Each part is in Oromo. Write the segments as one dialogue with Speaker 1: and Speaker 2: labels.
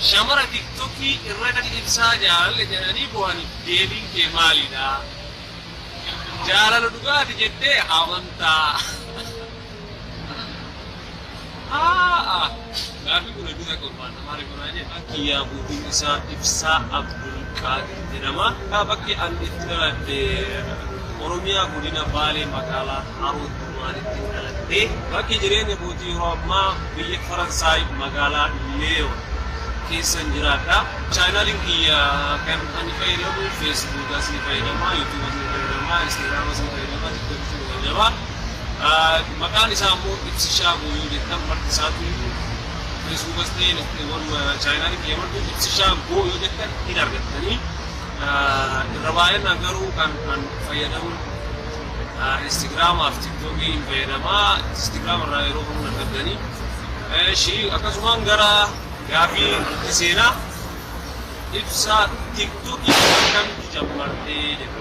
Speaker 1: Shamara TikTokii irra gadi ibsaa jaalalli jedhanii bu'anii deebiin kee maalidha? Jaalala dhugaati jettee amantaa. Gaaffii kun hedduu takka ulfaata maali kunaa jedha. Bakki yaabuutiin isaa Ibsaa Abdul Qaadir jedhama. Bakki ani itti dhaladhe Oromiyaa godina Baalee magaalaa Haroo Dumaanitti dhaladhe. Bakki jireenya kootii yeroo ammaa biyya Faransaay magaalaa Leeyo keessan jiraadha. Chaanaliin kiyya kan ani fayyadamu Facebook asii fayyadama, YouTube asii fayyadama, Instagram asii fayyadama, TikTok asii fayyadama. Maqaan isaa immoo Ibsishaa Gooyoo jettan marti isaatu Facebook asii chaanaliin kiyya marti Ibsishaa Gooyoo jettan hin argattanii. Irra baay'inaan garuu kan fayyadamu Instagram fi TikTok hin fayyadama. Instagram irraa yeroo kamuu argattanii. Akkasumaan gara gaaffii seenaa Ibsaa TikTokiin akkamitti jammartee jedha.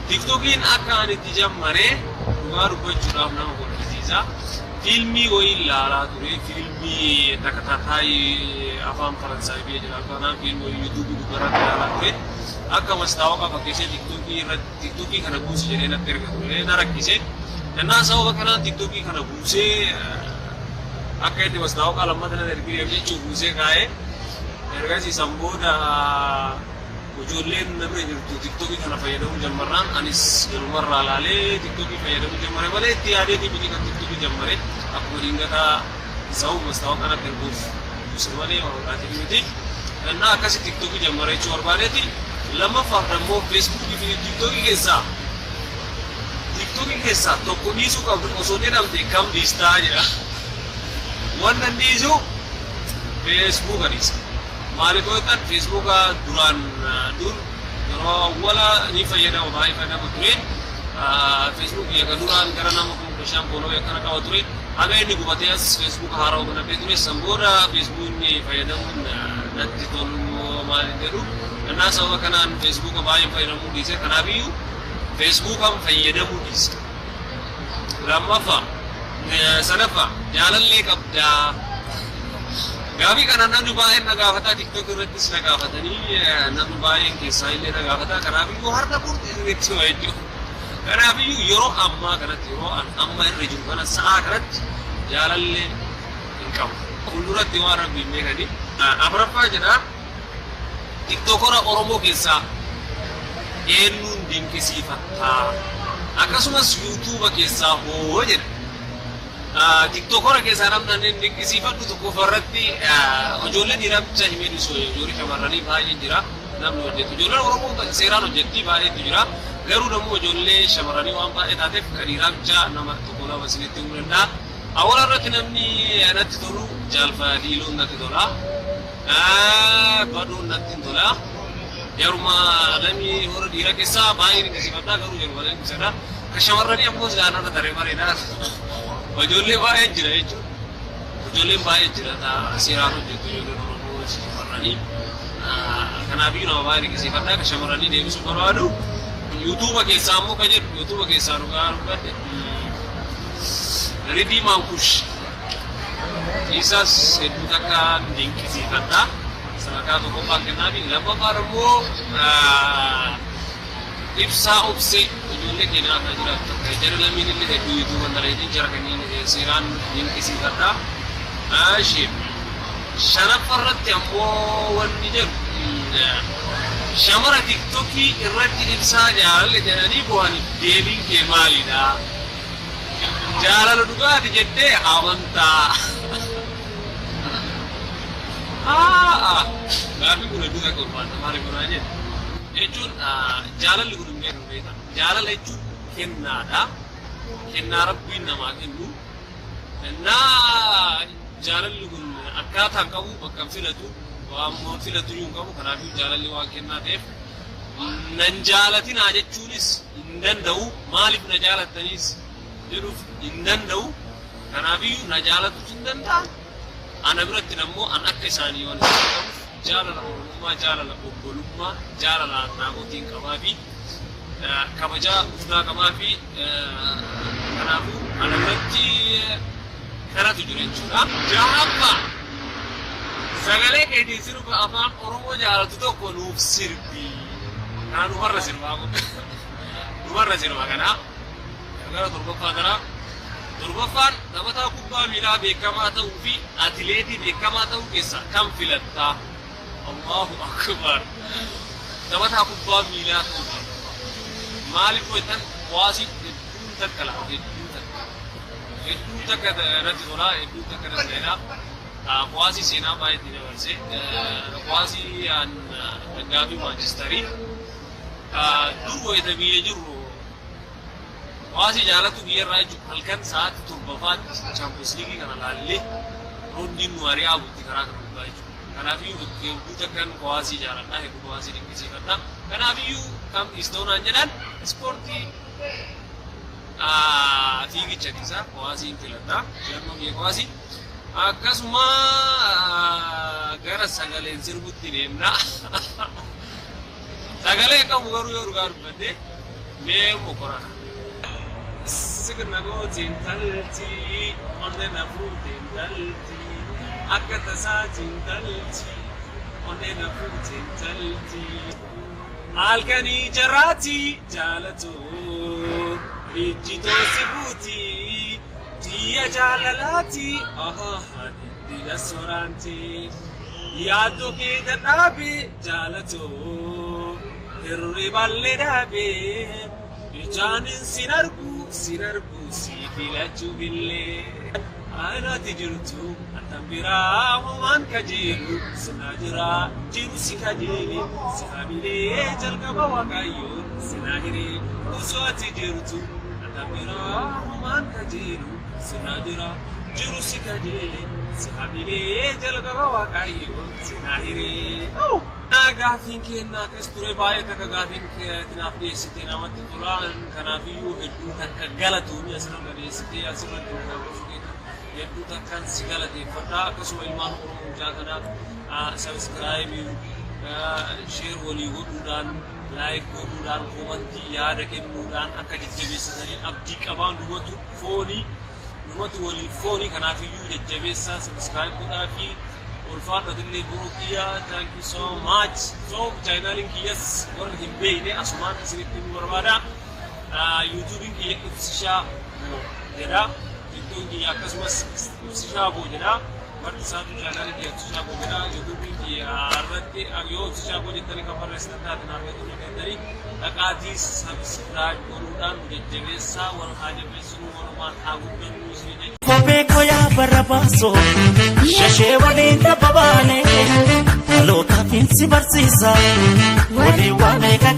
Speaker 1: TikTokiin akka ani itti jammaree dhugaa dubbachuudhaaf nama kolfisiisa. Fiilmii wayii ilaalaa ture, fiilmii takataataayii afaan Faransaay biyya jira. Kanaan fiilmii wayii yuutuubii gubbaarratti ilaalaa ture. Akka mastaawaqaa fakkeessee TikTokii kana buusi jedhee natti erga ture na rakkise. Innaan sababa kanaan TikTokii kana buusee akka itti mastaawaqaa lammata na ergireef jechuun buusee kaa'ee ergasiisan booda ijoolleen namni jirtu TikTokii kana fayyadamuu jammarraan anis galumarraa laalee TikTokii fayyadamuu jammare malee itti yaadeetii miti kan TikTokii jammare akkuma dingataa sababa mastaawaqaa natti erguuf buuse malee waaqaatii miti. Innaa akkasi TikTokii jammare jechuu barbaadeeti. Lammaffaa immoo Feesbuukii fi TikTokii keessaa tokko dhiisuu qabdu osoo jedhamte kam dhiistaa jedha. Wanna dhiisu Facebook dhiisa. Maaliif yoo ta'an Facebook duraan yeroo wala ni fayyadama baay'ee fayyadama ture. Facebook yakka duraan gara nama kuma shan boonoo yakkana qaba ture. Haga inni gubatee as Facebook haaraa kana ture san booda Facebook inni fayyadamuun natti tolu maali jedhu. Innaa sababa kanaan Facebook baay'ee fayyadamuu dhiise. Kanaafiyyuu Facebook fayyadamuu dhiise. Lammaffaa sadaffaa jaalallee qabdaa. Gaaffii kana namni baay'een na gaafataa TikTok irrattis na gaafatanii namni baay'een keessaa illee na gaafataa. Kanaafiyyuu har'a murtee irratti waa jechuudha. Kanaafiyyuu yeroo ammaa kanatti yeroo amma irra jiru kana sa'aa kanatti jaalallee hin qabu. Fuulduratti waan rabbiin beekanii. Afuraffaa jedha TikTokora Oromoo keessaa eenyuun dinqisiifattaa? Akkasumas YouTube keessaa hoo jedha. TikTokora keessaa namni dinqisiifadhu tokko irratti ijoolleen dhiiraa himee dhiisoo ijoollee shamarranii baay'ee jira. Namni hojjetu ijoolleen Oromoo seeraan hojjetti baay'eetu jira. Garuu namni ijoollee shamarranii waan baay'ee taateef kan dhiiraa bicha nama tokko lama isinitti himuu danda'a. Awwaala irratti namni natti tolu jaalfaa diiloon natti tola. Baduun natti hin tola. Yeruma namni warra dhiiraa keessaa baay'ee dinqisiifadhaa garuu yeruma dinqisiifadhaa. Kan shamarranii ammoo silaanarra taree bareedaa. Ijoollee baay'ee jira jechuudha. Ijoolleen baay'ee jira seeraan hojjetu ijoolleen Oromoo shamarranii. Kanaafiyyuu nama baay'ee dinqisiifadhaa kan shamarranii deebisuu barbaadu. YouTube keessaa ammoo kan jedhu YouTube keessaa dhugaa argadhe. Ridii Maankush. Isas hedduu takka dinqisiifadhaa. Sadarkaa tokkoffaa kennaafi lammaffaa immoo Ibsaa Obsee ijoollee keenya akka jiraatu jara lammiin illee hedduu YouTube mandaleetiin jara kanneen seeraan dinqisiifadhaa. Shanaffaa irratti ammoo wanni jedhu shamara TikTokii irratti ibsaa jaalalli jedhanii bu'anii deebiin kee maalidha? Jaalala dhugaati jettee amantaa. Gaaffii kun hedduu takka ulfaata maali kunaa jedha. Jechuun jaalalli kun hin beeku beekama. Jaalala jechuun kennaadha. Kennaa rabbiin namaa kennu. Jaalalli kun akkaataa hin qabu bakka hin filatu. Waan filatu hin qabu. Kanaafuu jaalalli waan kennaa ta'eef nan jaalatinaa jechuunis hin danda'u. Maaliif na jaalattaniis jedhuuf hin danda'u. Kanaafiyyuu na jaalatus hin danda'an. Ana biratti ammoo an akka isaanii waan qabuuf jaalala Oromummaa, jaalala obbolummaa, jaalala naamotiin qabaa fi kabajaa guddaa qabaa fi kanaafuu ana biratti kanatu jira jechuudha. Jahaffaa Sagalee keetiin sirba afaan Oromoo jaalatu tokko nuuf sirbi. Kana dhumarra sirbaa kun. Dhumarra sirba kana. Gara torbaffaa kana. Torbaffaan taphataa kubbaa miilaa beekamaa ta'uu fi atileetii beekamaa ta'uu keessaa kam filattaa? Allahu akbar. Taphataa kubbaa miilaa ta'uu fi maaliif hojjetan waasii hedduun takka lafa hedduu takka irratti tolaa hedduu takka irratti dheeraa. Waasii seenaa baay'ee dabarsee waasii gaafii Maanchistarii dur wayita biyya jirru waasii jaalatu biyyarraa jechuudha halkan sa'aatii torbaffaatti Champions League kana laallee roondiin nu ari'aa butti karaa kana dhugaa jechuudha. Kanaafiyyuu hedduu takkan waasii jaaladhaa hedduu waasii dinqisiifadhaa. Kanaafiyyuu kam istoonaan jedhan ispoortii fiigicha keessaa waasiin filadhaa filannoo biyya waasii. Akkasuma gara sagaleen sirbutti deemna. Sagalee qabu garuu yoo dhugaa dubbadde mee mokorana. Signa gootiin talti, onneen hafuutiin talti, akka tasaatiin talti, onneen hafuutiin talti. Halkanii jaraati jaalatu, ijjitoo sibuuti. Dia jalalati, dia soranti. Yaado ke dadabe jalato, hirri balle dabe. Ijanin sinargu si filaju bille. Ana tijurtu atambira human kajiru sinajira jiru si kajiri sinabile jalgaba wakayo sinahiri uswati jirtu atambira human kajiru. Sinajira jiru si kajiri sinabile jalgaba wakayo sinahiri. Gaaffiin kennaa akkas ture baay'ee takka gaaffiin keenyaaf dhiyeessitee namatti tolaan kanaafiyyuu hedduu takka galatoomii asirra dhiyeessitee asirratti hedduu takkaan si galateeffadhaa akkasuma ilmaan Oromoo jaakanaaf sabiskiraayibii sheer walii godhuudhaan laayik godhuudhaan komantii yaada kennuudhaan akka jajjabeessitanii abdii qabaan dhumatu waliif foonii kanaafiyyuu jajjabeessaa sabiskiraayib godhaa fi ulfaadhatillee burookiyaa thank you so much. So chaanaliin kiyyas warra hin beekne asumaan isinitti nu barbaada. YouTubein kiyya ibsishaa jedha. Tiktokin kiyya akkasumas ibsishaa boo jedha. Marti isaatu chaanaliin kiyya ibsishaa boo jedha. YouTubein kiyya irratti yoo ibsishaa boo jettanii kan barreessitan taate naafatu nu deettanii dhaqaatii sabiskiraayib godhuudhaan nu jajjabeessaa wal haa jabeessinu walumaan haa guddannu isin jechuudha.
Speaker 2: Kophee koyaa barabaaso shashee waliin dabbabaane dhalootaaf si barsiisa walii waan eega